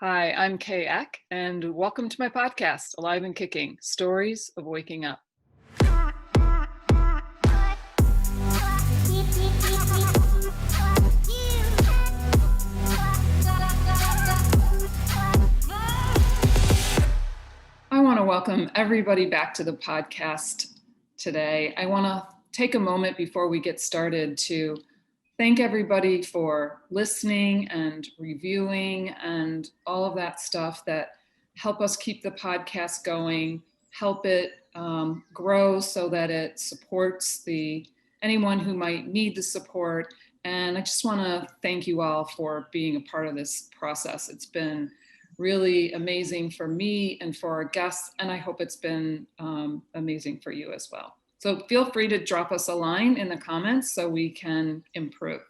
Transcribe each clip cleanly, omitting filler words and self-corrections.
Hi, I'm Kay Eck, and welcome to my podcast, Alive and Kicking, Stories of Waking Up. I want to welcome everybody back to the podcast today. I want to take a moment before we get started to thank everybody for listening and reviewing and all of that stuff that help us keep the podcast going, help it grow so that it supports anyone who might need the support. And I just want to thank you all for being a part of this process. It's been really amazing for me and for our guests, and I hope it's been amazing for you as well. So feel free to drop us a line in the comments so we can improve.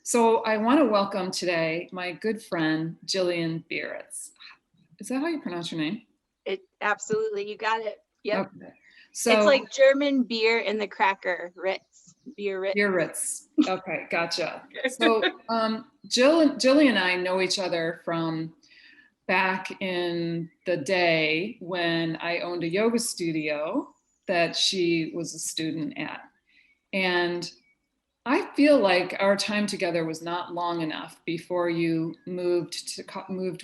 So I want to welcome today my good friend, Jillian Bieritz. Is that how you pronounce your name? Absolutely, you got it. Yep. Okay. So it's like German beer in the cracker, Ritz. Bieritz. Okay, gotcha. So Jillian and I know each other from back in the day when I owned a yoga studio that she was a student at. And I feel like our time together was not long enough before you moved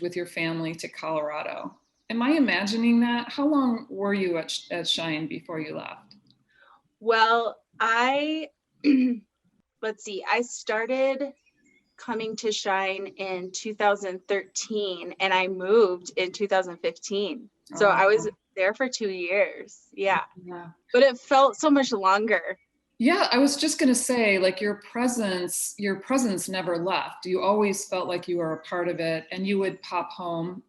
with your family to Colorado. Am I imagining that? How long were you at Shine before you left? Well, let's see, I started coming to Shine in 2013 and I moved in 2015. So I was there for 2 years. Yeah. But it felt so much longer. Yeah, I was just going to say, like, your presence never left. You always felt like you were a part of it, and you would pop home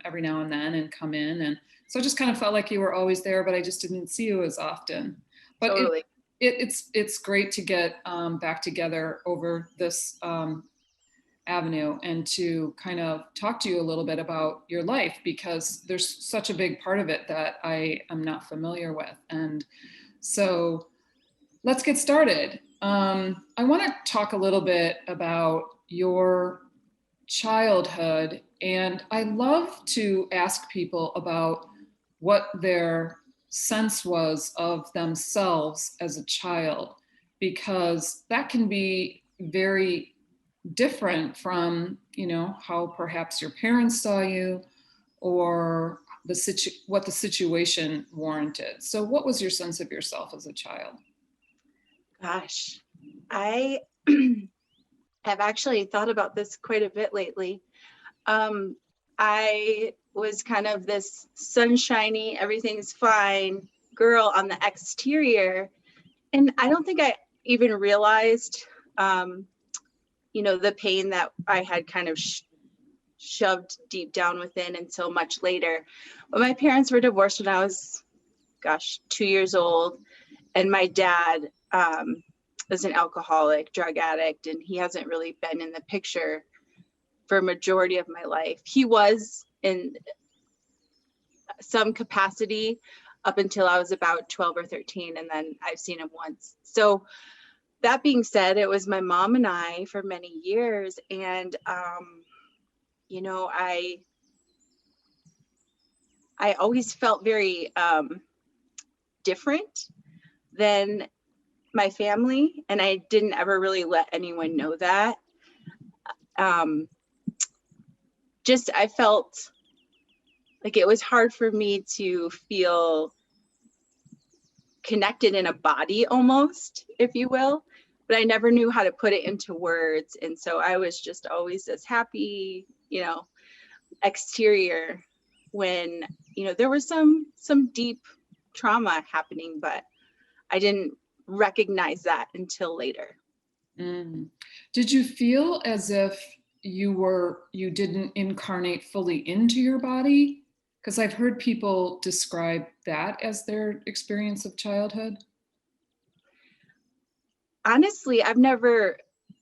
every now and then and come in. And so I just kind of felt like you were always there, but I just didn't see you as often. But totally. It's great to get back together over this avenue and to kind of talk to you a little bit about your life, because there's such a big part of it that I am not familiar with. And so let's get started. I want to talk a little bit about your childhood, and I love to ask people about what their sense was of themselves as a child, because that can be very different from, how perhaps your parents saw you or what the situation warranted. So what was your sense of yourself as a child? Gosh, I have actually thought about this quite a bit lately. I was kind of this sunshiny, everything's fine girl on the exterior. And I don't think I even realized, the pain that I had kind of shoved deep down within until much later. But my parents were divorced when I was, 2 years old. And my dad is an alcoholic, drug addict, and he hasn't really been in the picture for a majority of my life. He was in some capacity up until I was about 12 or 13, and then I've seen him once. So that being said, it was my mom and I for many years, and I always felt very different than my family, and I didn't ever really let anyone know that. I felt like it was hard for me to feel connected in a body almost, if you will, but I never knew how to put it into words. And so I was just always this happy, exterior when, there was some deep trauma happening, but I didn't recognize that until later. Did you feel as if you didn't incarnate fully into your body? Because I've heard people describe that as their experience of childhood. Honestly, I've never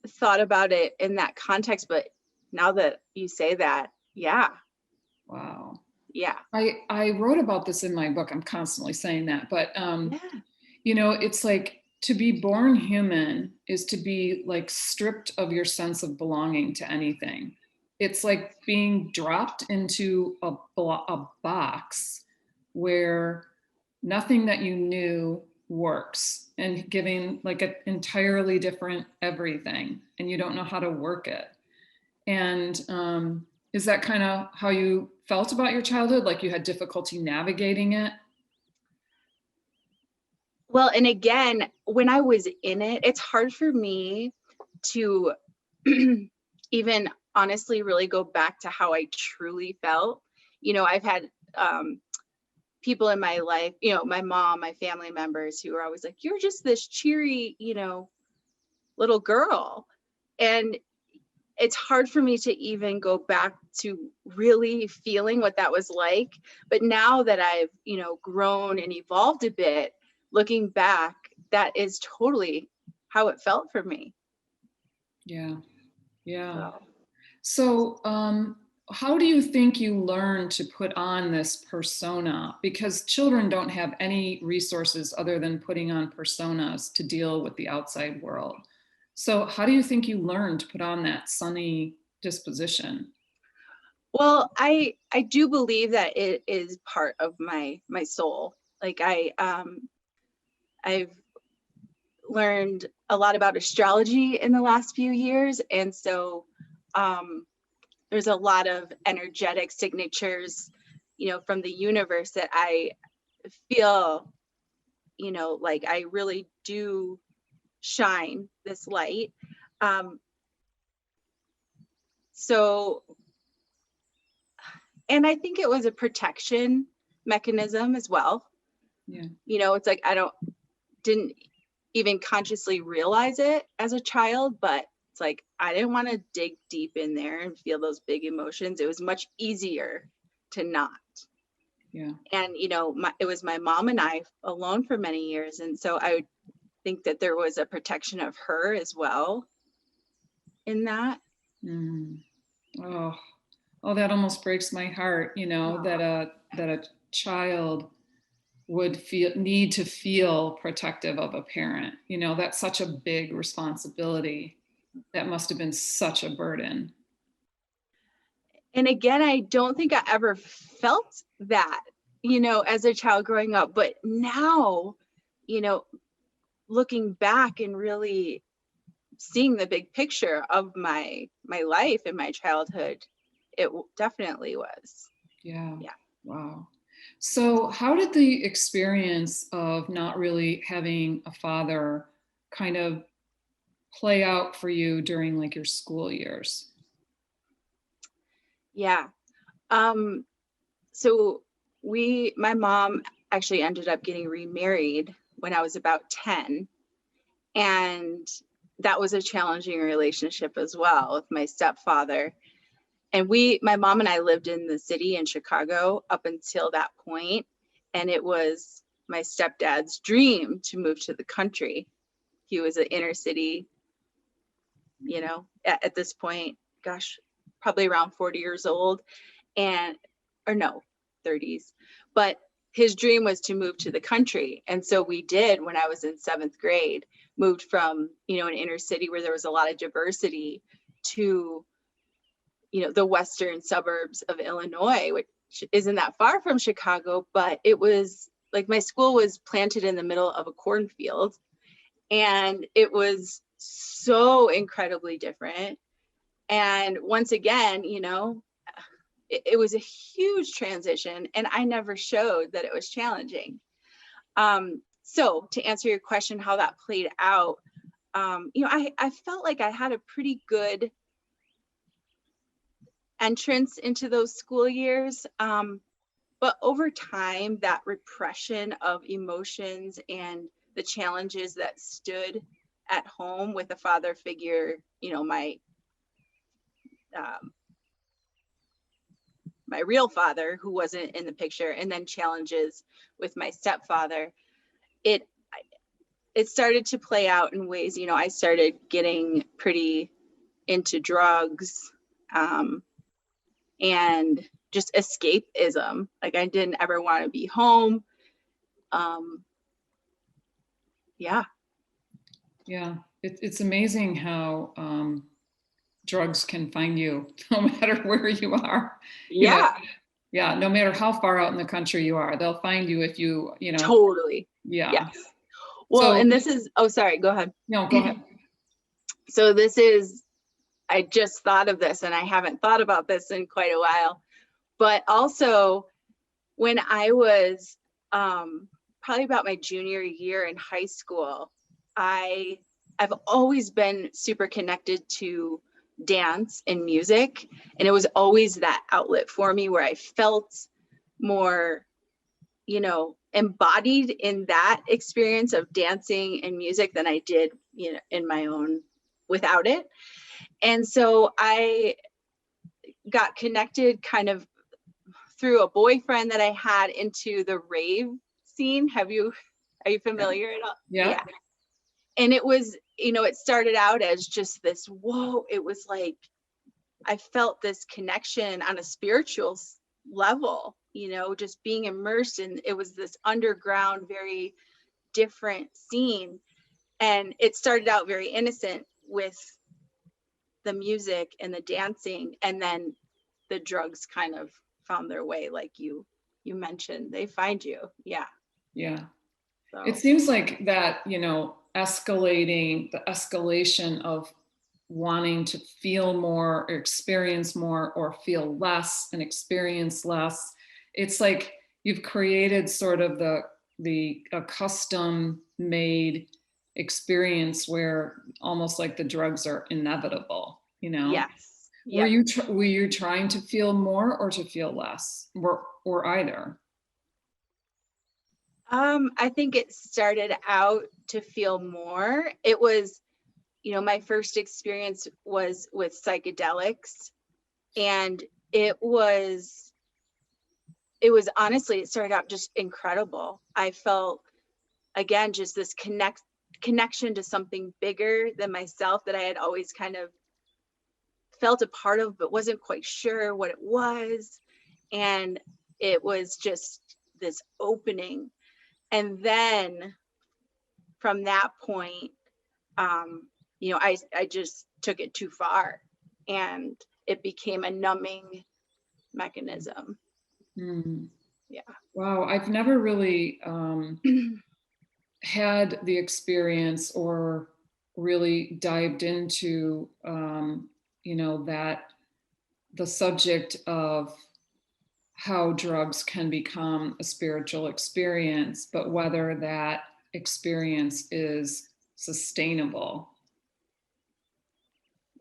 thought about it in that context, but now that you say that, yeah. Wow. Yeah. I wrote about this in my book. I'm constantly saying that, but it's like, to be born human is to be like stripped of your sense of belonging to anything. it's like being dropped into a box where nothing that you knew works, and giving like an entirely different everything, and you don't know how to work it. And is that kind of how you felt about your childhood? Like you had difficulty navigating it? Well, and again, when I was in it, it's hard for me to even honestly really go back to how I truly felt. I've had people in my life, my mom, my family members who are always like, you're just this cheery, little girl. And it's hard for me to even go back to really feeling what that was like. But now that I've, grown and evolved a bit, looking back, that is totally how it felt for me. Yeah. Yeah. So. So, how do you think you learn to put on this persona? Because children don't have any resources other than putting on personas to deal with the outside world. So, how do you think you learn to put on that sunny disposition? Well, I do believe that it is part of my soul. Like I've learned a lot about astrology in the last few years, and so there's a lot of energetic signatures, from the universe that I feel, like I really do shine this light. So, and I think it was a protection mechanism as well. Yeah. It's like didn't even consciously realize it as a child, but it's like I didn't want to dig deep in there and feel those big emotions. It was much easier to not. Yeah. And it was my mom and I alone for many years, and so I would think that there was a protection of her as well in that. Oh, oh, that almost breaks my heart, that a child would need to feel protective of a parent. That's such a big responsibility. That must have been such a burden. And again, I don't think I ever felt that, as a child growing up, but now, looking back and really seeing the big picture of my life and my childhood, it definitely was. Yeah. Yeah. Wow. So how did the experience of not really having a father kind of play out for you during like your school years? Yeah. So my mom actually ended up getting remarried when I was about 10. And that was a challenging relationship as well with my stepfather. And my mom and I lived in the city in Chicago up until that point. And it was my stepdad's dream to move to the country. He was an inner city, at this point, gosh, probably around 40 years old, or no, 30s. But his dream was to move to the country. And so we did when I was in 7th grade, moved from, an inner city where there was a lot of diversity to, the western suburbs of Illinois, which isn't that far from Chicago, but it was like my school was planted in the middle of a cornfield. And it was so incredibly different. And once again, it was a huge transition, and I never showed that it was challenging. So to answer your question, how that played out, I felt like I had a pretty good entrance into those school years. But over time, that repression of emotions and the challenges that stood at home with a father figure, my real father who wasn't in the picture, and then challenges with my stepfather, it started to play out in ways, I started getting pretty into drugs, and just escapism. Like I didn't ever want to be home. Yeah. Yeah, it's amazing how drugs can find you no matter where you are. Yeah, Yeah, no matter how far out in the country you are, they'll find you if you totally. yeah. Yes. Well, So, and this is, oh, sorry, go ahead. no, go ahead. So this is, I just thought of this and I haven't thought about this in quite a while, but also when I was probably about my junior year in high school, I've always been super connected to dance and music, and it was always that outlet for me where I felt more, embodied in that experience of dancing and music than I did, in my own without it. And so I got connected kind of through a boyfriend that I had into the rave scene. Are you familiar at all? Yeah. And it was, it started out as just this, whoa, it was like, I felt this connection on a spiritual level, just being immersed in, it was this underground, very different scene. And it started out very innocent with the music and the dancing, and then the drugs kind of found their way, like you mentioned. They find you. Yeah. So. It seems like that, the escalation of wanting to feel more or experience more or feel less and experience less, it's like you've created sort of a custom made experience where almost like the drugs are inevitable, Yes. Were you trying to feel more or to feel less, or either? I think it started out to feel more. It was, my first experience was with psychedelics, and it was honestly, it started out just incredible. I felt, again, just this connection to something bigger than myself that I had always kind of felt a part of, but wasn't quite sure what it was. And it was just this opening. And then from that point, I just took it too far, and it became a numbing mechanism. Mm. Yeah. Wow, I've never really had the experience or really dived into, that the subject of how drugs can become a spiritual experience, but whether that experience is sustainable.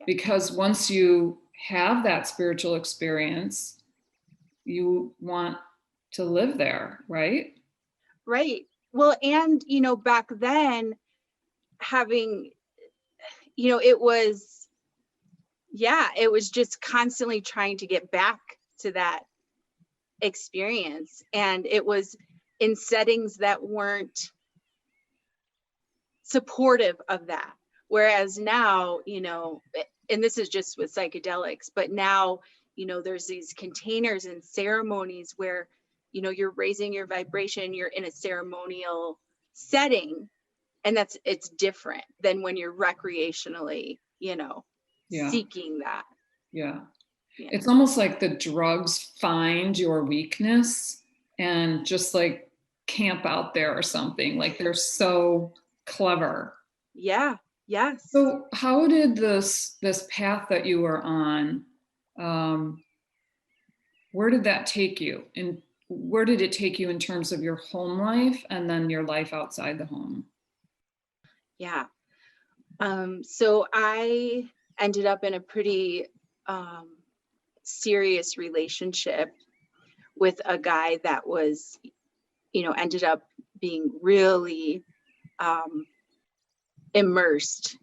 Because once you have that spiritual experience, you want to live there, right? Right. Well, and, back then having, it was just constantly trying to get back to that experience. And it was in settings that weren't supportive of that. Whereas now, and this is just with psychedelics, but now, there's these containers and ceremonies where, you're raising your vibration, you're in a ceremonial setting, and it's different than when you're recreationally, seeking that. Yeah. It's almost like the drugs find your weakness and just like camp out there or something. Like they're so clever. Yeah. Yes. So how did this path that you were on, where did that take you? And where did it take you in terms of your home life and then your life outside the home? Yeah. So I ended up in a pretty serious relationship with a guy that was, ended up being really immersed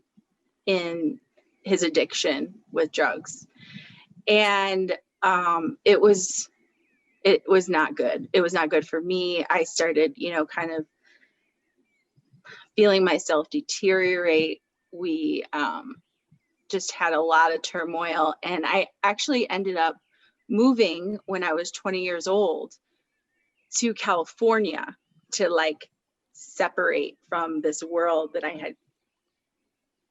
in his addiction with drugs. And it was not good. It was not good for me. I started, kind of feeling myself deteriorate. We just had a lot of turmoil. And I actually ended up moving when I was 20 years old to California to like separate from this world that I had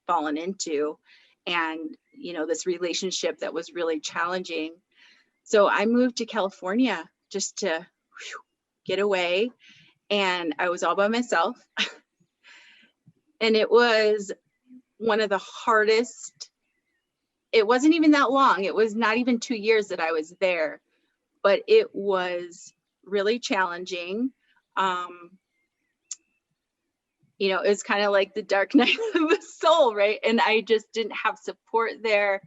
fallen into, and this relationship that was really challenging. So I moved to California just to get away, and I was all by myself. And it was one of the hardest. It wasn't even that long. It was not even 2 years that I was there, but it was really challenging. It was kind of like the dark night of the soul, right? And I just didn't have support there.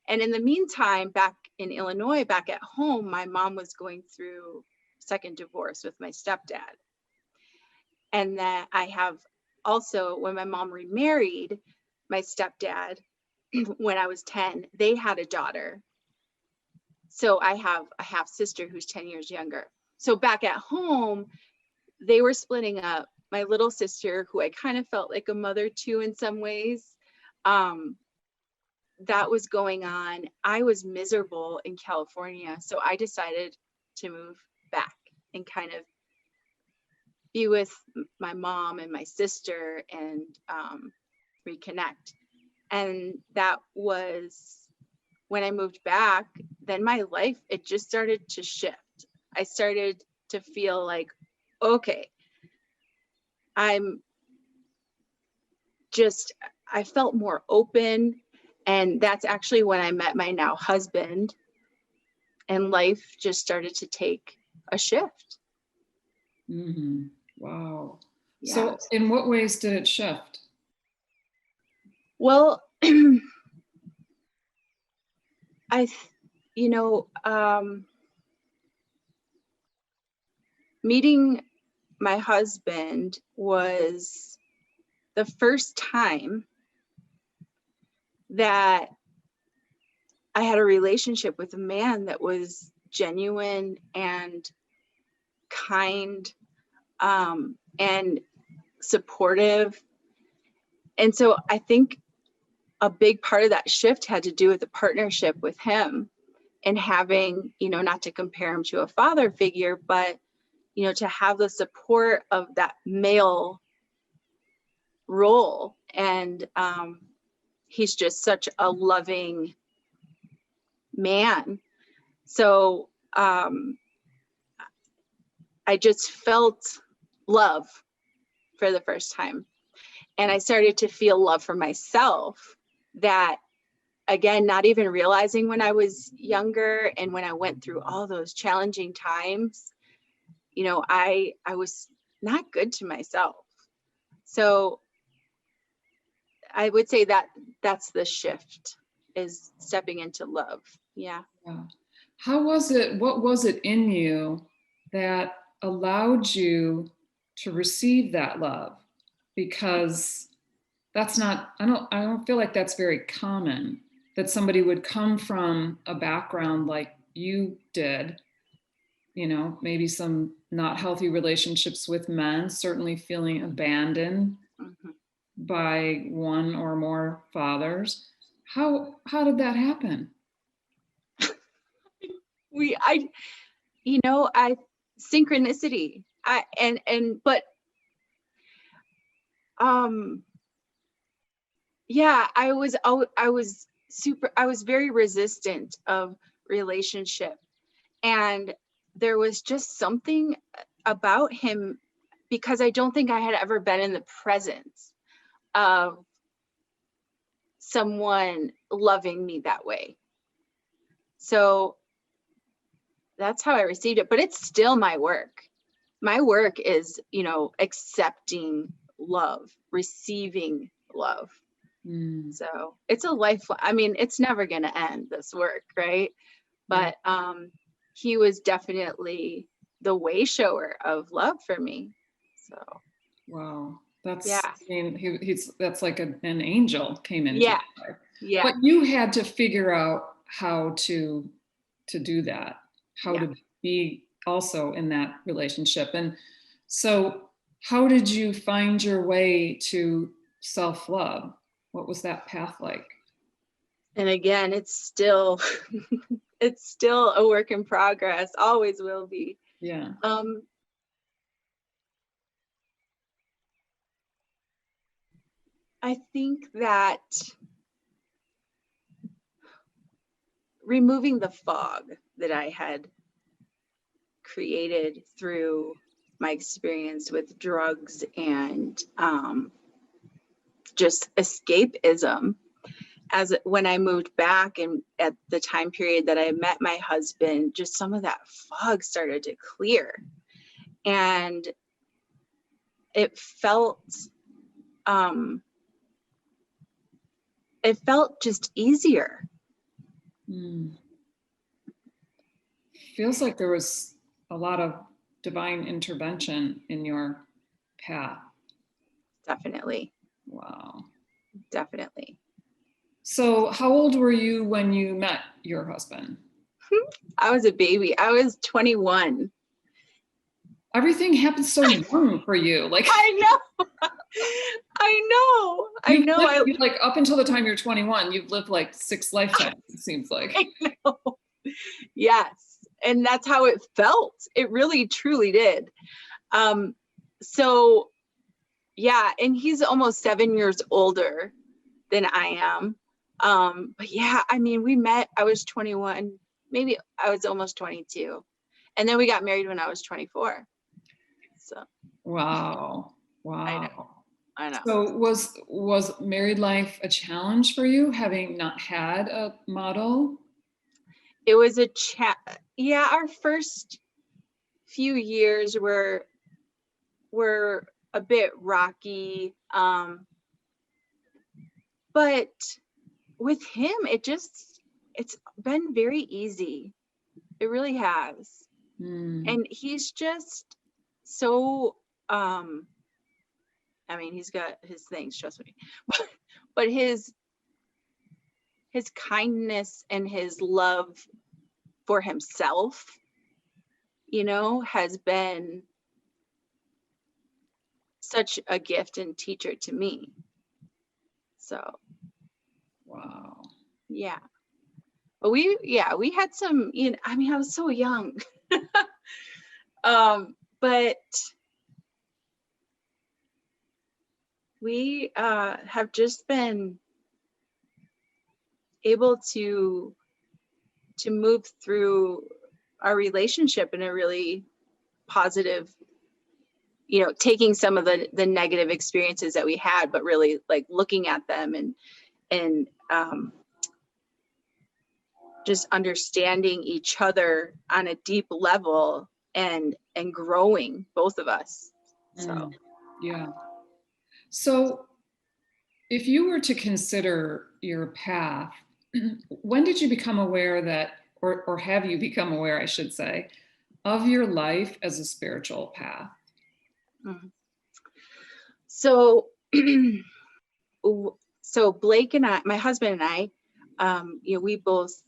And in the meantime, back in Illinois, back at home, my mom was going through second divorce with my stepdad. And that I have also, when my mom remarried my stepdad, when I was 10, they had a daughter. So I have a half sister who's 10 years younger. So back at home, they were splitting up. My little sister, who I kind of felt like a mother to in some ways, that was going on. I was miserable in California. So I decided to move back and kind of be with my mom and my sister and reconnect. And that was when I moved back. Then my life, it just started to shift. I started to feel like, okay, I felt more open. And that's actually when I met my now husband, and life just started to take a shift. Mm-hmm. Wow. Yeah. So in what ways did it shift? Well, meeting my husband was the first time that I had a relationship with a man that was genuine and kind, and supportive. And so I think a big part of that shift had to do with the partnership with him, and having, not to compare him to a father figure, but, to have the support of that male role. And he's just such a loving man. So I just felt love for the first time. And I started to feel love for myself, that, again, not even realizing when I was younger and when I went through all those challenging times, I was not good to myself. So I would say that that's the shift, is stepping into love. Yeah. How was it? What was it in you that allowed you to receive that love? Because that's not, I don't feel like that's very common, that somebody would come from a background like you did, maybe some not healthy relationships with men, certainly feeling abandoned Mm-hmm. by one or more fathers. How did that happen? Synchronicity. I was very resistant of relationship, and there was just something about him, because I don't think I had ever been in the presence of someone loving me that way. So that's how I received it. But it's still my work. My work is, accepting love, receiving love. So it's a life. I mean, it's never going to end, this work, right? But he was definitely the way shower of love for me. So wow, that's, yeah. I mean, that's like an angel came into Yeah. your life. Yeah. But you had to figure out how to do that, how to be also in that relationship. And so how did you find your way to self-love? What was that path like? And again, it's still it's still a work in progress, always will be. Yeah. I think that removing the fog that I had created through my experience with drugs and just escapism. As when I moved back and at the time period that I met my husband, just some of that fog started to clear. And it felt just easier. Feels like there was a lot of divine intervention in your path. Definitely. Wow. Definitely. So how old were you when you met your husband? I was a baby. I was 21. Everything happened so young for you. Like I know. Lived, like up until the time you're 21, you've lived like 6 lifetimes, it seems like. I know. Yes. And that's how it felt. It really, truly did. So yeah, and he's almost 7 years older than I am. But yeah, I mean, we met, I was 21, maybe I was almost 22. And then we got married when I was 24. So. Wow. I know. So was married life a challenge for you, having not had a model? It was yeah, our first few years were a bit rocky. But with him, it's been very easy. It really has. And he's just so, I mean, he's got his things, trust me, but his kindness and his love for himself, you know, has been such a gift and teacher to me. So, wow. Yeah. But we had some, you know, I mean, I was so young. But we have just been able to move through our relationship in a really positive, you know, taking some of the negative experiences that we had, but really like looking at them and just understanding each other on a deep level and growing, both of us. So yeah. So if you were to consider your path, when did you become aware that, or have you become aware, I should say, of your life as a spiritual path? So so Blake and I, my husband and I, you know, we both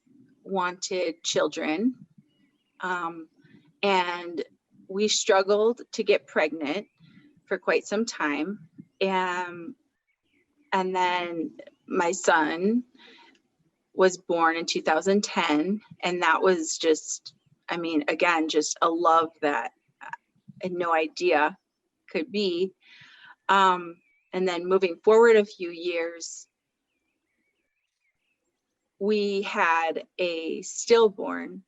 wanted children, and we struggled to get pregnant for quite some time. And then my son was born in 2010, and that was just, I mean, again, just a love that I had no idea could be. And then moving forward a few years, we had a stillborn,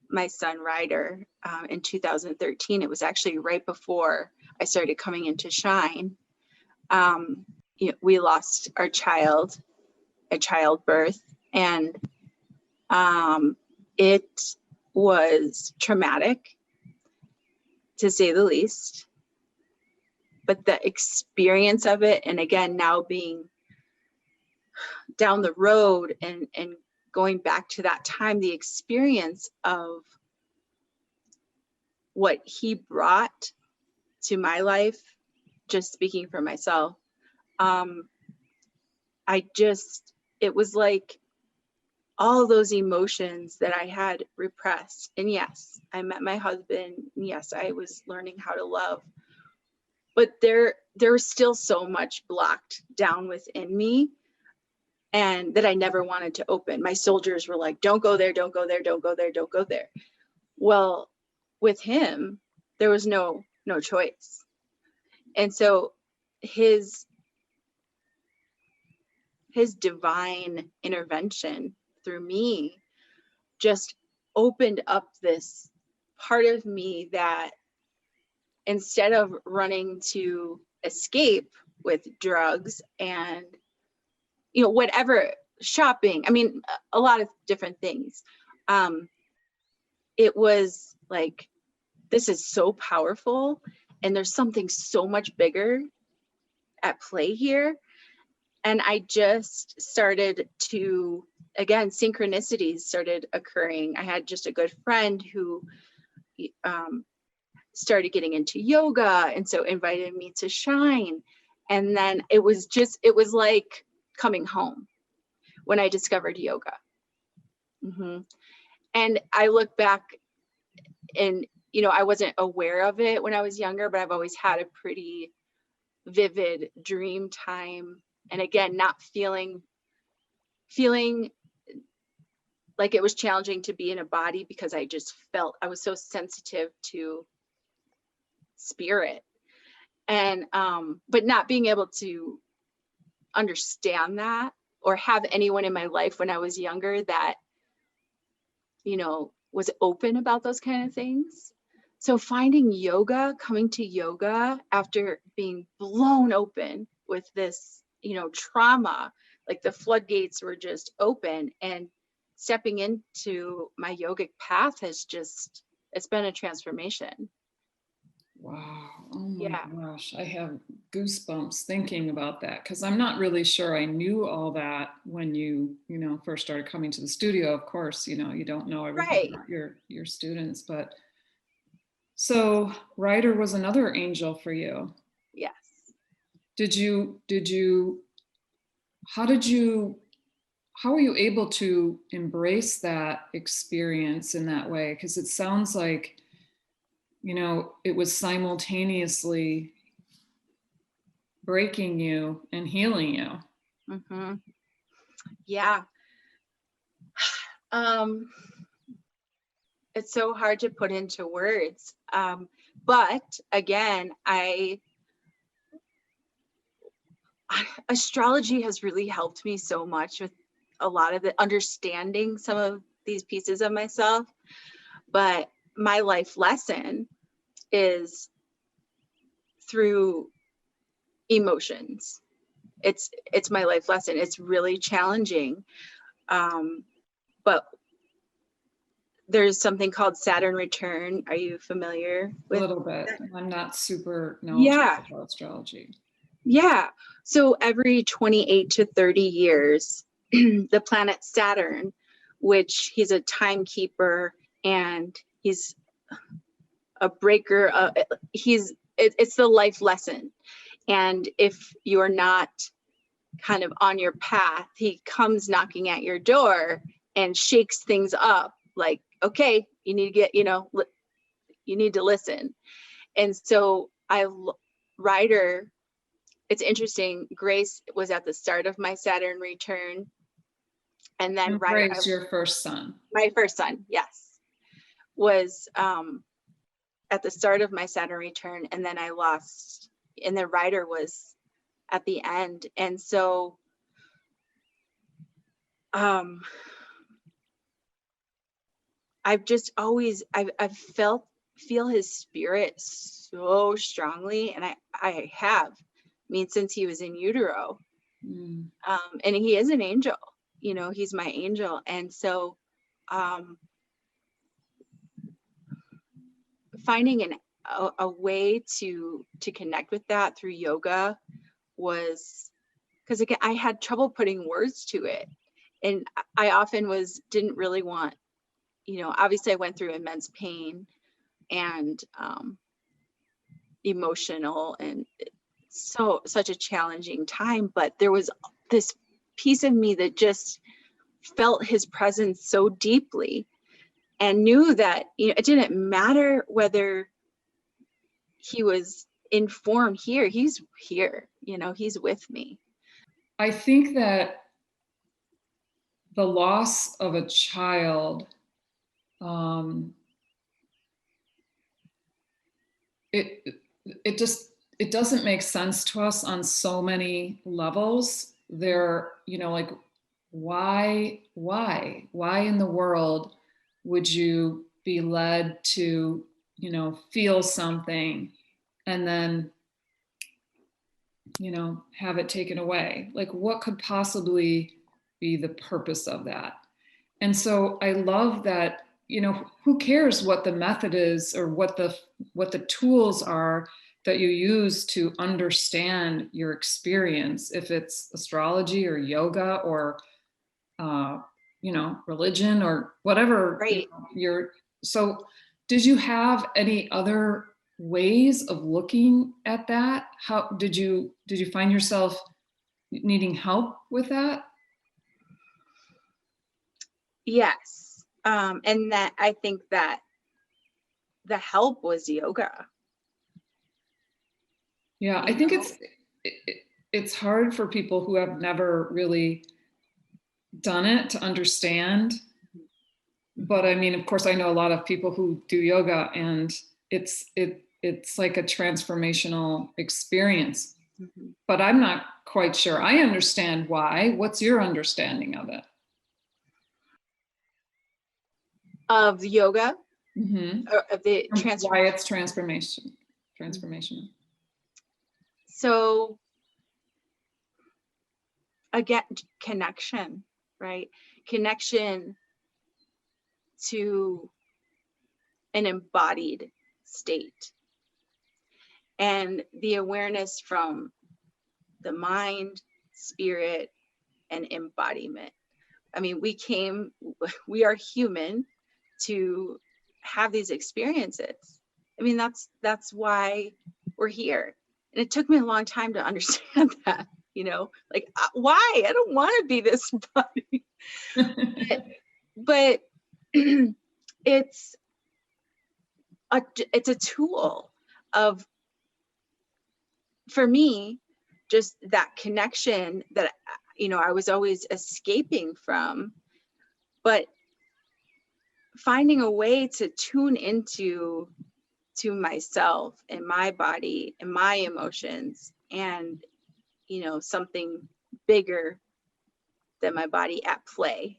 my son Ryder, in 2013. It was actually right before I started coming into Shine. You know, we lost our child at childbirth, and it was traumatic, to say the least. But the experience of it, and again, now being down the road and going back to that time, the experience of what he brought to my life, just speaking for myself, it was like all those emotions that I had repressed. And yes, I met my husband. Yes, I was learning how to love, but there was still so much blocked down within me, and that I never wanted to open. My soldiers were like, don't go there, don't go there, don't go there, don't go there. Well, with him, there was no choice. And so his divine intervention through me just opened up this part of me that instead of running to escape with drugs and, whatever, shopping, I mean, a lot of different things. It was like, this is so powerful and there's something so much bigger at play here. And I just started to, again, synchronicities started occurring. I had just a good friend who started getting into yoga, and so invited me to shine. And then it was like coming home when I discovered yoga. And I look back and, I wasn't aware of it when I was younger, but I've always had a pretty vivid dream time. And again, not feeling like it was challenging to be in a body, because I just felt I was so sensitive to spirit. And but not being able to understand that or have anyone in my life when I was younger that was open about those kind of things. So finding yoga, coming to yoga after being blown open with this trauma, like the floodgates were just open, and stepping into my yogic path it's been a transformation. Wow. Oh my gosh. I have goosebumps thinking about that, because I'm not really sure I knew all that when you first started coming to the studio. Of course, you don't know everything about your students, but so Ryder was another angel for you. Yes. How were you able to embrace that experience in that way? Because it sounds like it was simultaneously breaking you and healing you. Yeah. It's so hard to put into words. But again, astrology has really helped me so much with a lot of the understanding some of these pieces of myself. But my life lesson is through emotions. It's my life lesson. It's really challenging. But there's something called Saturn return. Are you familiar with? A little bit. I'm not super knowledgeable about astrology. Yeah. So every 28 to 30 years, the planet Saturn, which he's a timekeeper and he's a breaker, it's the life lesson. And if you're not kind of on your path, he comes knocking at your door and shakes things up, like, okay, you need to get, you need to listen. And so Ryder, it's interesting, Grace was at the start of my Saturn return. And then Ryder, Grace, your first son. My first son, yes, was at the start of my Saturn return. And then I lost, and then Ryder was at the end. And so I've just always, I've feel his spirit so strongly. And I have, since he was in utero. And he is an angel, he's my angel. And so finding a way to connect with that through yoga was, because again, I had trouble putting words to it. And I often didn't really want, obviously I went through immense pain and emotional and such a challenging time, but there was this piece of me that just felt his presence so deeply and knew that, it didn't matter whether he was in form here, he's here, he's with me. I think that the loss of a child, it doesn't make sense to us on so many levels. There, like why in the world would you be led to, feel something and then, have it taken away? Like, what could possibly be the purpose of that? And so I love that, who cares what the method is or what the tools are that you use to understand your experience, if it's astrology or yoga or religion or whatever. Right. So did you have any other ways of looking at that? How did you find yourself needing help with that? Yes. And that I think that the help was yoga. Yeah, I think it's hard for people who have never really done it to understand. But I mean, of course, I know a lot of people who do yoga, and it's like a transformational experience. Mm-hmm. But I'm not quite sure I understand why. What's your understanding of it? Of yoga? Mm-hmm. Or of the Why it's transformational. So again, connection, right? Connection to an embodied state, and the awareness from the mind, spirit, and embodiment. I mean, we are human to have these experiences. I mean, that's why we're here. And it took me a long time to understand that, like, why? I don't want to be this body. but it's a tool of, for me, just that connection that, I was always escaping from, but finding a way to tune into myself and my body and my emotions and, something bigger than my body at play.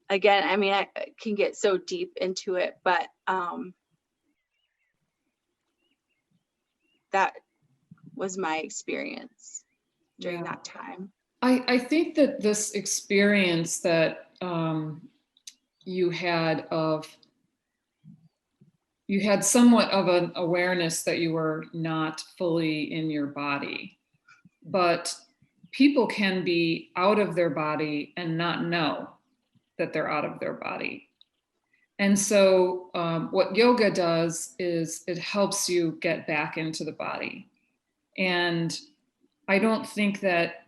Again, I mean, I can get so deep into it, but that was my experience during that time. I think that this experience that you had somewhat of an awareness that you were not fully in your body, but people can be out of their body and not know that they're out of their body. And so what yoga does is it helps you get back into the body. And I don't think that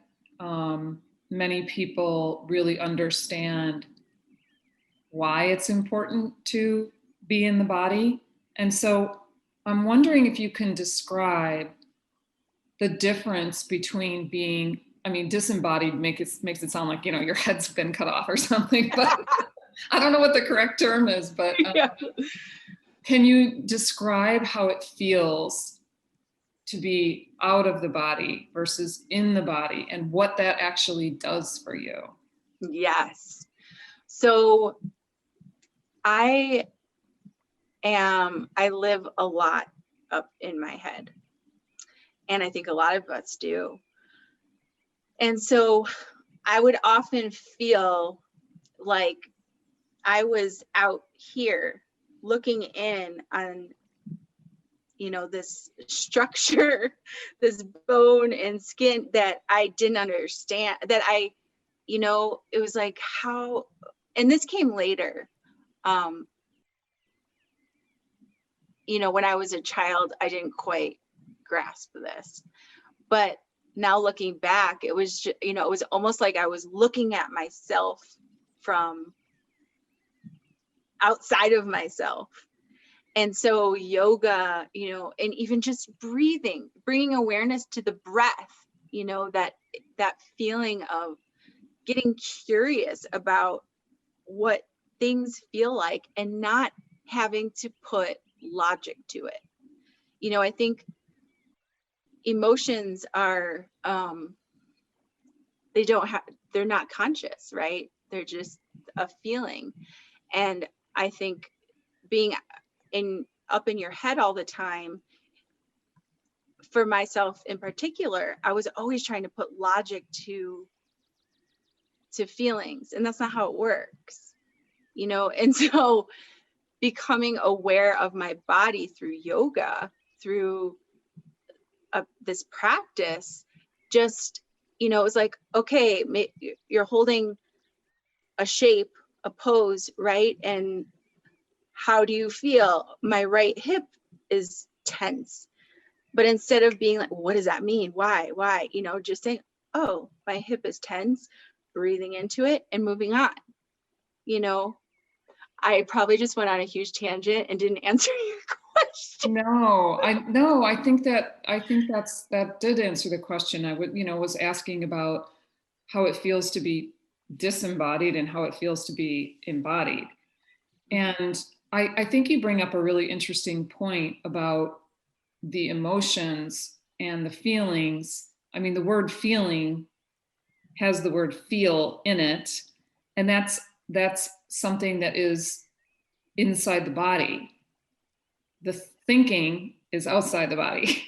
many people really understand why it's important to be in the body. And so I'm wondering if you can describe the difference between being, disembodied makes it sound like, your head's been cut off or something, but I don't know what the correct term is, but can you describe how it feels to be out of the body versus in the body and what that actually does for you? Yes. So I live a lot up in my head, and I think a lot of us do. And so I would often feel like I was out here looking in on, this structure, this bone and skin that I didn't understand, that it was like, how, and this came later. When I was a child, I didn't quite grasp this, but now looking back, it was just, it was almost like I was looking at myself from outside of myself. And so yoga, and even just bringing awareness to the breath, that feeling of getting curious about what things feel like and not having to put logic to it. I think emotions are, they're not conscious, right? They're just a feeling. And I think being up in your head all the time, for myself in particular, I was always trying to put logic to feelings, and that's not how it works, you know? And so becoming aware of my body through yoga, through this practice, just, you know, it was like, okay, you're holding a shape, a pose, right? And how do you feel? My right hip is tense. But instead of being like, what does that mean? Why? You know, just saying, oh, my hip is tense, breathing into it and moving on. You know, I probably just went on a huge tangent and didn't answer your question. No, I think that did answer the question. I would, was asking about how it feels to be disembodied and how it feels to be embodied. And I think you bring up a really interesting point about the emotions and the feelings. I mean, the word feeling has the word feel in it, and that's something that is inside the body. The thinking is outside the body.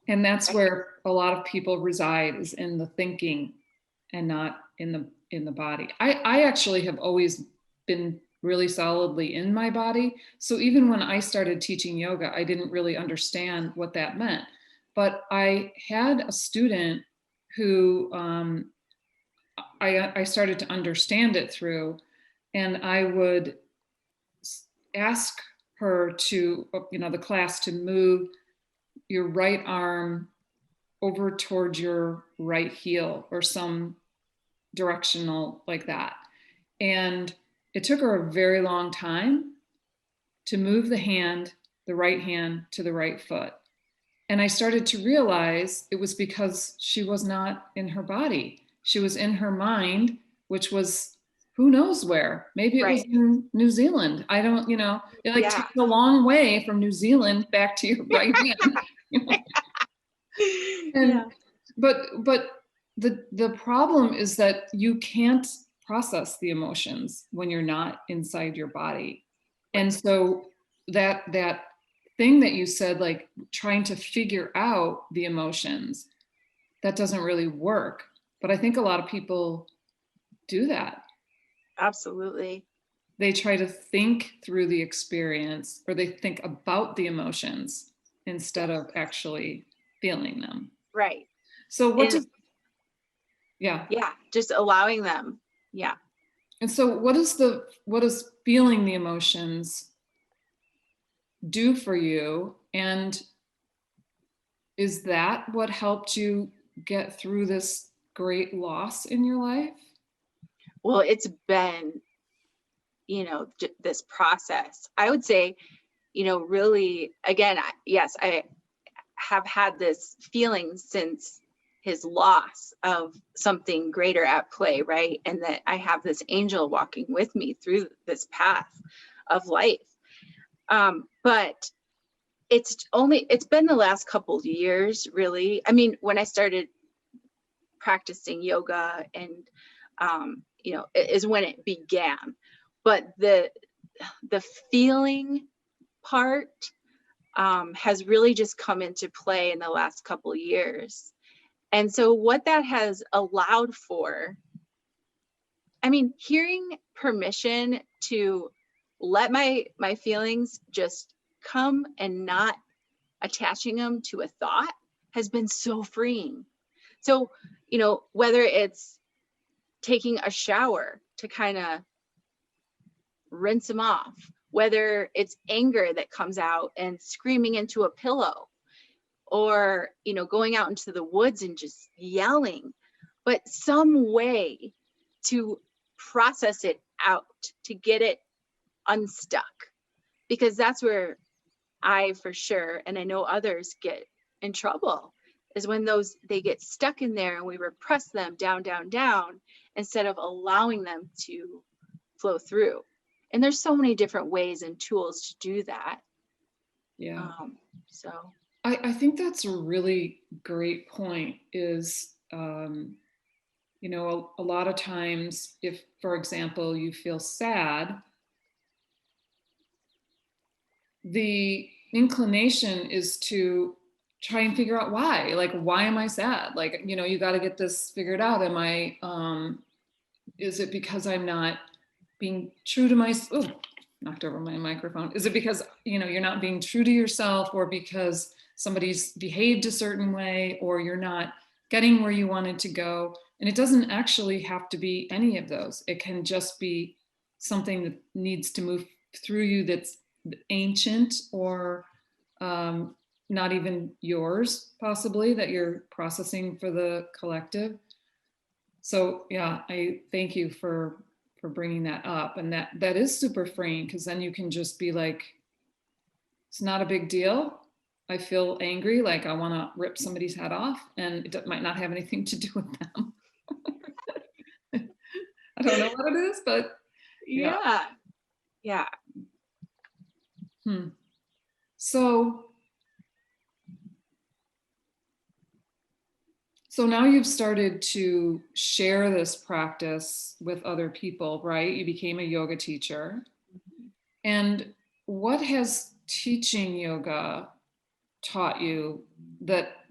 And that's where a lot of people reside, is in the thinking and not in the body. I actually have always been really solidly in my body. So even when I started teaching yoga, I didn't really understand what that meant. But I had a student who I started to understand it through, and I would ask her to, the class, to move your right arm over towards your right heel or some directional like that. And it took her a very long time to move the right hand to the right foot. And I started to realize it was because she was not in her body. She was in her mind, which was who knows where. Maybe it was in New Zealand. I don't, it takes a long way from New Zealand back to your right hand. But the problem is that you can't process the emotions when you're not inside your body. And so that thing that you said, like trying to figure out the emotions, that doesn't really work. But I think a lot of people do that. Absolutely. They try to think through the experience, or they think about the emotions instead of actually feeling them. Right. So just allowing them. Yeah. And so what does feeling the emotions do for you? And is that what helped you get through this great loss in your life? Well, it's been, this process. I would say, really, again, yes, I have had this feeling since his loss of something greater at play, right? And that I have this angel walking with me through this path of life. But it's been the last couple of years, really. I mean, when I started practicing yoga and, is when it began. But the feeling part has really just come into play in the last couple of years. And so what that has allowed for, I mean, hearing permission to let my feelings just come and not attaching them to a thought has been so freeing. So, whether it's taking a shower to kind of rinse them off, whether it's anger that comes out and screaming into a pillow, or, going out into the woods and just yelling, but some way to process it out, to get it unstuck, because that's where I, for sure, and I know others, get in trouble, is when they get stuck in there and we repress them down, instead of allowing them to flow through. And there's so many different ways and tools to do that. Yeah. So I think that's a really great point, is, you know, a lot of times if, for example, you feel sad, the inclination is to try and figure out why. Like, why am I sad? Like, you know, you got to get this figured out. Am I, is it because I'm not being true to myself? Knocked over my microphone. Is it because, you know, you're not being true to yourself, or because somebody's behaved a certain way, or you're not getting where you wanted to go? And it doesn't actually have to be any of those. It can just be something that needs to move through you that's ancient, or not even yours, possibly, that you're processing for the collective. So yeah, I thank you for bringing that up. And that is super freeing, because then you can just be like, it's not a big deal. I feel angry, like I want to rip somebody's head off, and it might not have anything to do with them. I don't know what it is, but yeah. Yeah. So now you've started to share this practice with other people, right? You became a yoga teacher. And what has teaching yoga taught you that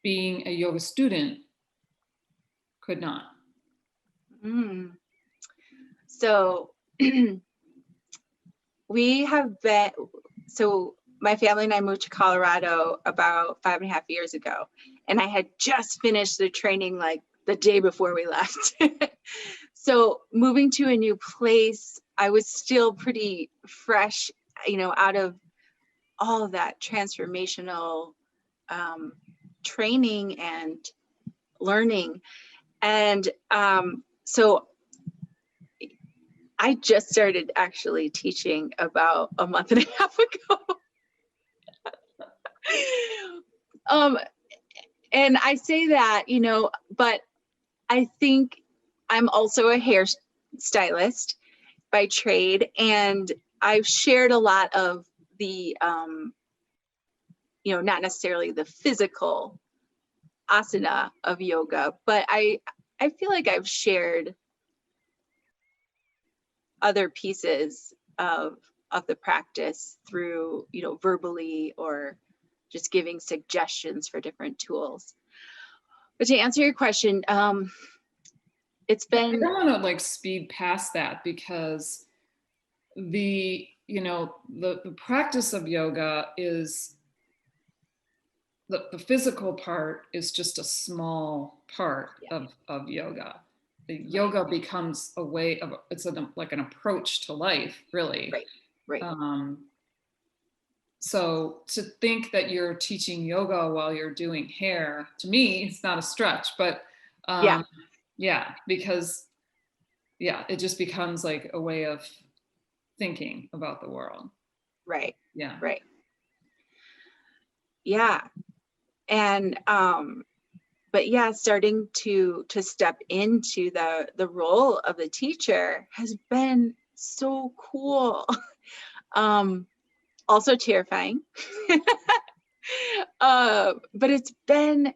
being a yoga student could not? So my family and I moved to Colorado about 5.5 years ago, and I had just finished the training like the day before we left. So moving to a new place, I was still pretty fresh, you know, out of all of that transformational training and learning. And so I just started actually teaching about a month and a half ago. And I say that, you know, but I think I'm also a hair stylist by trade, and I've shared a lot of the, you know, not necessarily the physical asana of yoga, but I feel like I've shared other pieces of the practice through, you know, verbally, or just giving suggestions for different tools. But to answer your question, it's been— I don't want to like speed past that, because the, you know, the practice of yoga is the physical part is just a small part of yoga. The yoga becomes a way of, it's like an approach to life, really. Right. So to think that you're teaching yoga while you're doing hair, to me, it's not a stretch, but because it just becomes like a way of thinking about the world. Right. Yeah. Right. Yeah. And but yeah, starting to step into the role of the teacher has been so cool. Also terrifying. But it's been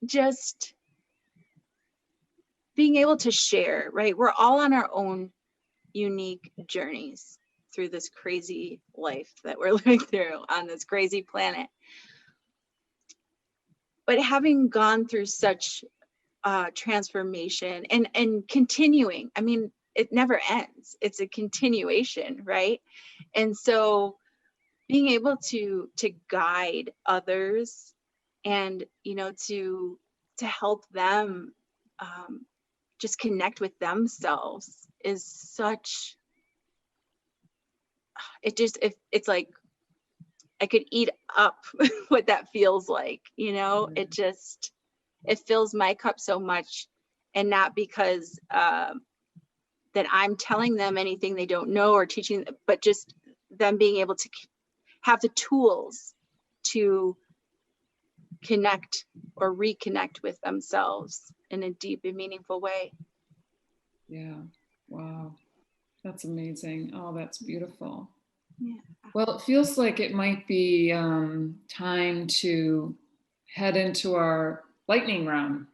just being able to share, right? We're all on our own unique journeys through this crazy life that we're living through on this crazy planet. But having gone through such transformation and continuing, I mean, it never ends. It's a continuation, right? And so being able to guide others and, you know, to help them just connect with themselves is such, it's like I could eat up what that feels like, you know. It fills my cup so much, and not because that I'm telling them anything they don't know or teaching, but just them being able to have the tools to connect or reconnect with themselves in a deep and meaningful way. Yeah. Wow. That's amazing. Oh, that's beautiful. Yeah. Well, it feels like it might be time to head into our lightning round.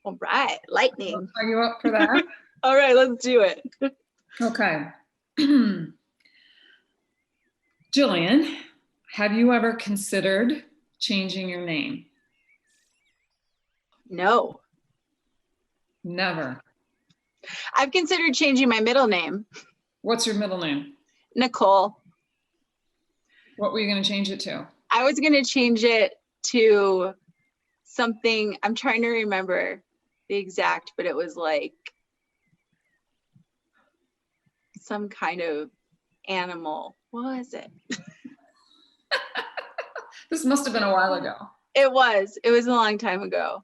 All right, lightning. Are you up for that? All right, let's do it. Okay. Jillian, have you ever considered changing your name? No. Never. I've considered changing my middle name. What's your middle name? Nicole. What were you going to change it to? I was going to change it to something, I'm trying to remember the exact, but it was like some kind of animal. What was it? This must have been a while ago. It was a long time ago.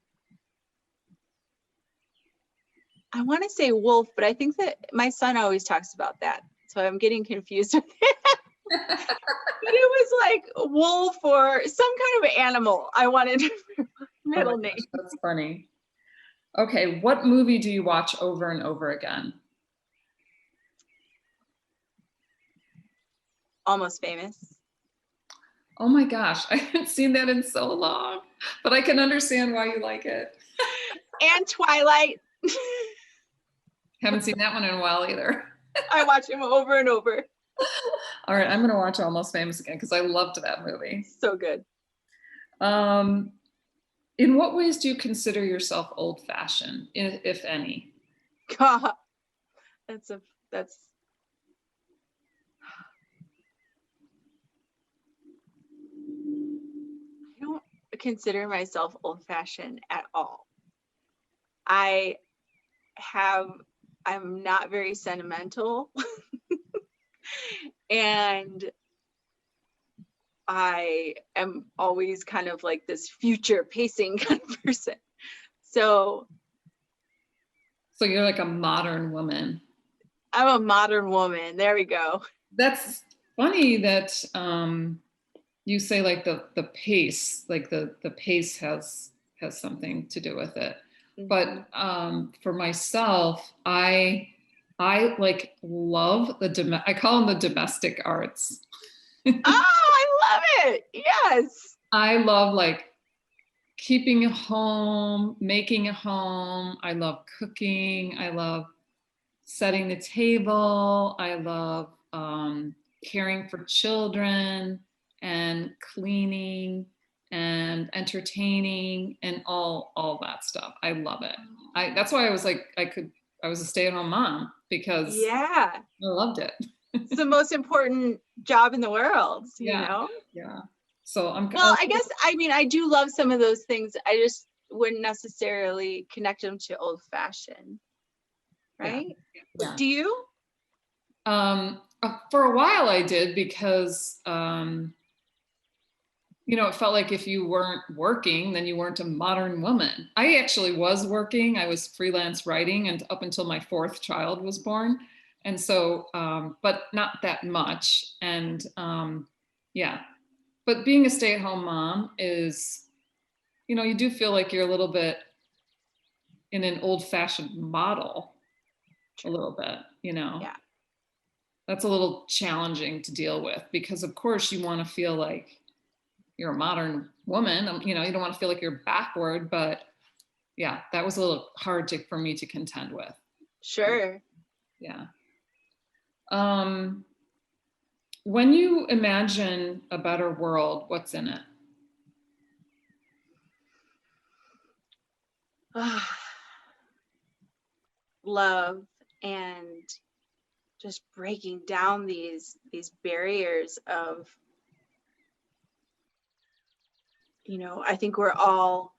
I want to say wolf, but I think that my son always talks about that. So I'm getting confused with it. But it was like wolf or some kind of animal. I wanted middle name. That's funny. Okay, what movie do you watch over and over again? Almost Famous. Oh my gosh, I haven't seen that in so long, but I can understand why you like it. And Twilight. Haven't seen that one in a while either. I watch him over and over. All right, I'm going to watch Almost Famous again because I loved that movie. So good. In what ways do you consider yourself old-fashioned, if any? God, that's I don't consider myself old-fashioned at all. I'm not very sentimental. And I am always kind of like this future pacing kind of person. So you're like a modern woman. I'm a modern woman. There we go. That's funny that you say like the pace, like the pace has something to do with it. But for myself, I like love I call them the domestic arts. Oh, I love it. Yes. I love like keeping a home, making a home. I love cooking. I love setting the table. I love caring for children and cleaning and entertaining and all that stuff. I love it. That's why I was like, I was a stay-at-home mom because yeah, I loved it. It's the most important job in the world, you know? Yeah. So I guess, I mean, I do love some of those things. I just wouldn't necessarily connect them to old fashioned, right? Yeah. Do you? For a while I did because, it felt like if you weren't working, then you weren't a modern woman. I actually was working. I was freelance writing and up until my 4th child was born. And so, but not that much. And but being a stay-at-home mom is, you do feel like you're a little bit in an old-fashioned model, a little bit, Yeah. That's a little challenging to deal with because of course you want to feel like you're a modern woman, you don't want to feel like you're backward, but yeah, that was a little hard for me to contend with. Sure. Yeah. When you imagine a better world, what's in it? Love and just breaking down these barriers of, I think we're all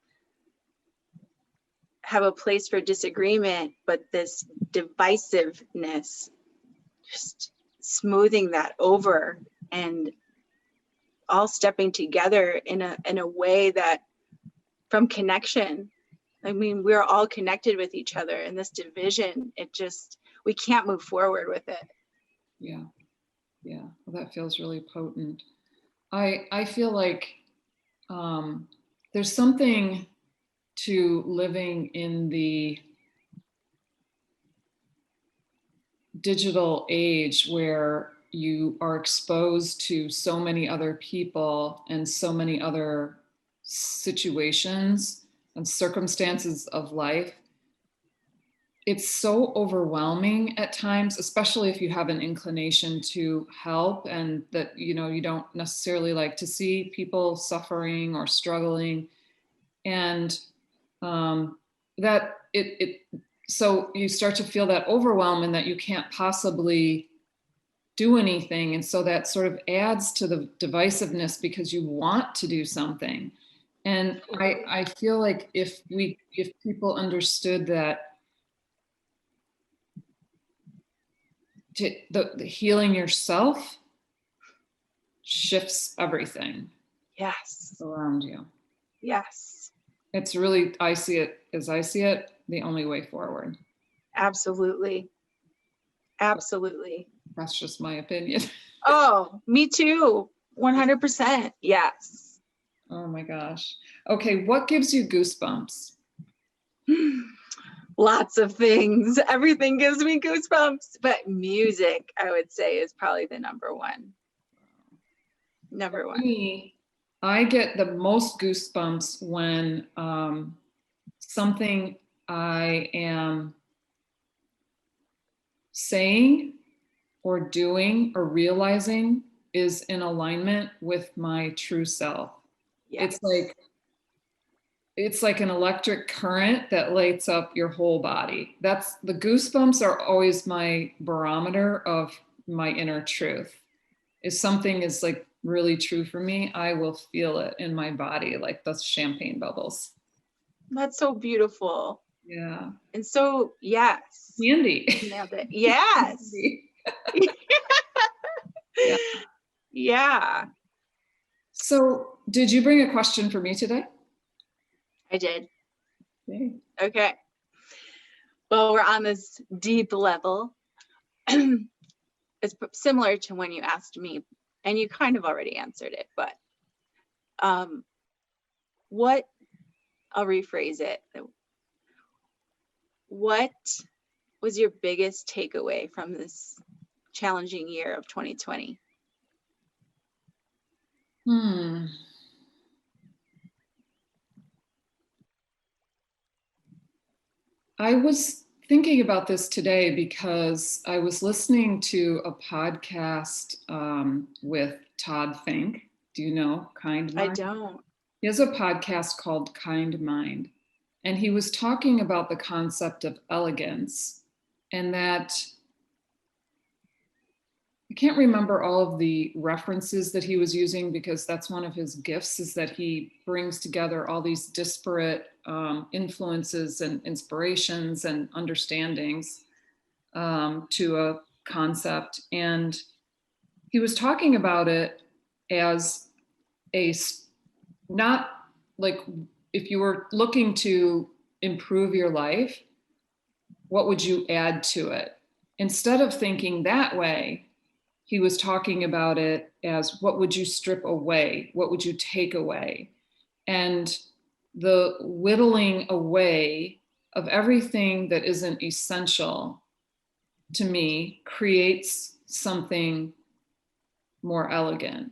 have a place for disagreement, but this divisiveness, just smoothing that over and all stepping together in a way that from connection. I mean, we're all connected with each other, and this division, we can't move forward with it. Yeah. Well, that feels really potent. I feel like there's something to living in the digital age where you are exposed to so many other people and so many other situations and circumstances of life, it's so overwhelming at times, especially if you have an inclination to help and that, you know, you don't necessarily like to see people suffering or struggling. And that so you start to feel that overwhelm and that you can't possibly do anything. And so that sort of adds to the divisiveness because you want to do something. And I feel like if people understood that the healing yourself shifts everything around you. Yes. It's really, I see it, the only way forward. Absolutely. Absolutely. That's just my opinion. Oh, me too. 100%. Yes. Oh my gosh. Okay, what gives you goosebumps? Lots of things. Everything gives me goosebumps, but music, I would say, is probably the number one. Number one. For me, I get the most goosebumps when something I am saying or doing or realizing is in alignment with my true self. Yes. It's like an electric current that lights up your whole body. That's the goosebumps are always my barometer of my inner truth. If something is like really true for me, I will feel it in my body, like those champagne bubbles. That's so beautiful. Yeah. And so, yes. Candy. Nailed it. Yes. Yeah. Yeah. So, did you bring a question for me today? I did. Okay. Okay. Well, we're on this deep level. It's similar to when you asked me, and you kind of already answered it, but what, I'll rephrase it. What was your biggest takeaway from this challenging year of 2020? I was thinking about this today because I was listening to a podcast with Todd Fink. Do you know Kind Mind? I don't. He has a podcast called Kind Mind. And he was talking about the concept of elegance and that I can't remember all of the references that he was using because that's one of his gifts is that he brings together all these disparate influences and inspirations and understandings to a concept. And he was talking about it as not like if you were looking to improve your life, what would you add to it? Instead of thinking that way, he was talking about it as what would you strip away? What would you take away? And the whittling away of everything that isn't essential to me creates something more elegant.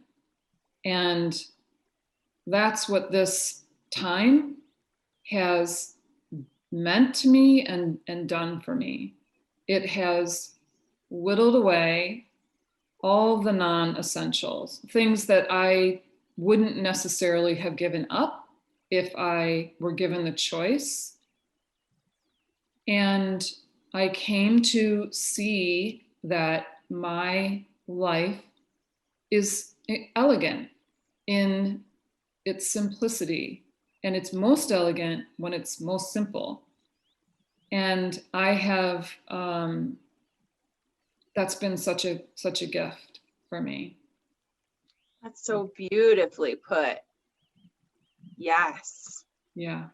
And that's what this time has meant to me and done for me. It has whittled away all the non-essentials, things that I wouldn't necessarily have given up if I were given the choice. And I came to see that my life is elegant in its simplicity, and it's most elegant when it's most simple. And I have that's been such a gift for me. That's so beautifully put. Yes. Yeah.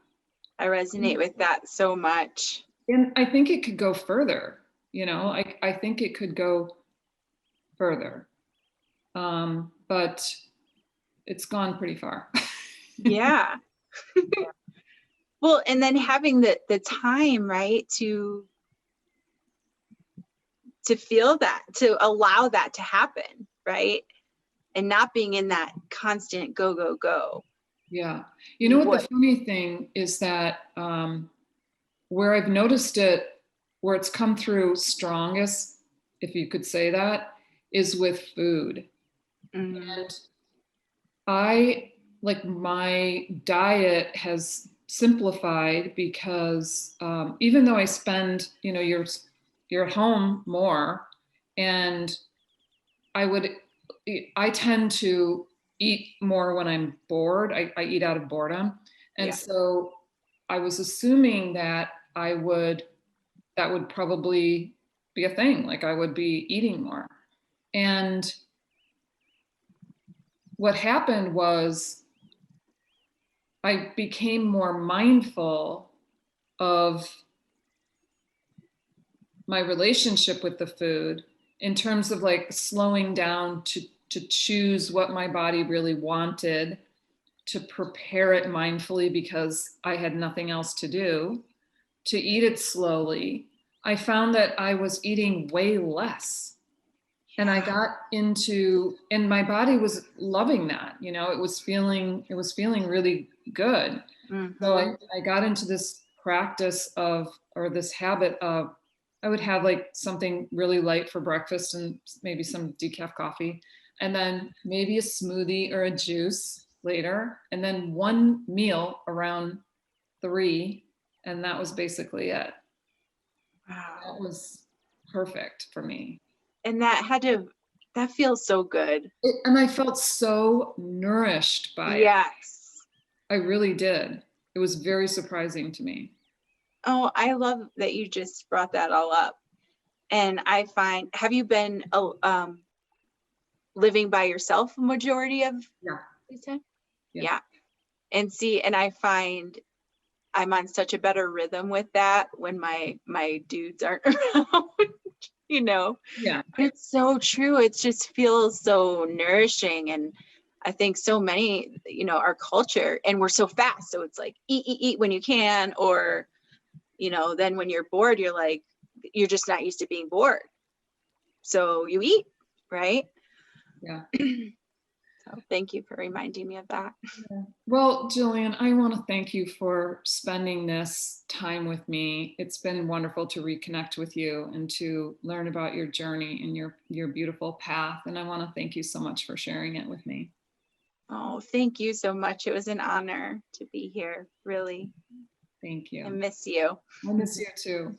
I resonate with that so much. And I think it could go further, you know, I think it could go further. But it's gone pretty far. Yeah. Well, and then having the time, right, to feel that, to allow that to happen, right? And not being in that constant go, go, go. Yeah. You know what What? the funny thing is that where I've noticed it, where it's come through strongest, if you could say that, is with food. Mm, And I like my diet has simplified because even though I spend, you're at home more, and I would, I tend to eat more when I'm bored. I eat out of boredom. And yeah. so I was assuming that that would probably be a thing. Like I would be eating more. And what happened was I became more mindful of my relationship with the food in terms of like slowing down to choose what my body really wanted, to prepare it mindfully because I had nothing else to do, to eat it slowly. I found that I was eating way less. And I got into, and my body was loving that, it was feeling really good. So Mm-hmm. I got into this practice of, or this habit of, I would have like something really light for breakfast and maybe some decaf coffee, and then maybe a smoothie or a juice later, and then one meal around 3. And that was basically it. That Wow. was perfect for me. And that feels so good. And I felt so nourished by it. Yes. I really did. It was very surprising to me. Oh, I love that you just brought that all up. And I find, have you been living by yourself a majority of Yeah. these time? Yeah. Yeah. And see, and I find I'm on such a better rhythm with that when my dudes aren't around, Yeah. But it's so true. It just feels so nourishing. And I think so many, our culture, and we're so fast. So it's like eat when you can, or, then when you're bored, you're just not used to being bored. So you eat, right? Yeah. So thank you for reminding me of that. Yeah. Well, Jillian, I want to thank you for spending this time with me. It's been wonderful to reconnect with you and to learn about your journey and your beautiful path. And I want to thank you so much for sharing it with me. Oh, thank you so much. It was an honor to be here. Really. Thank I you. miss you. I miss you too.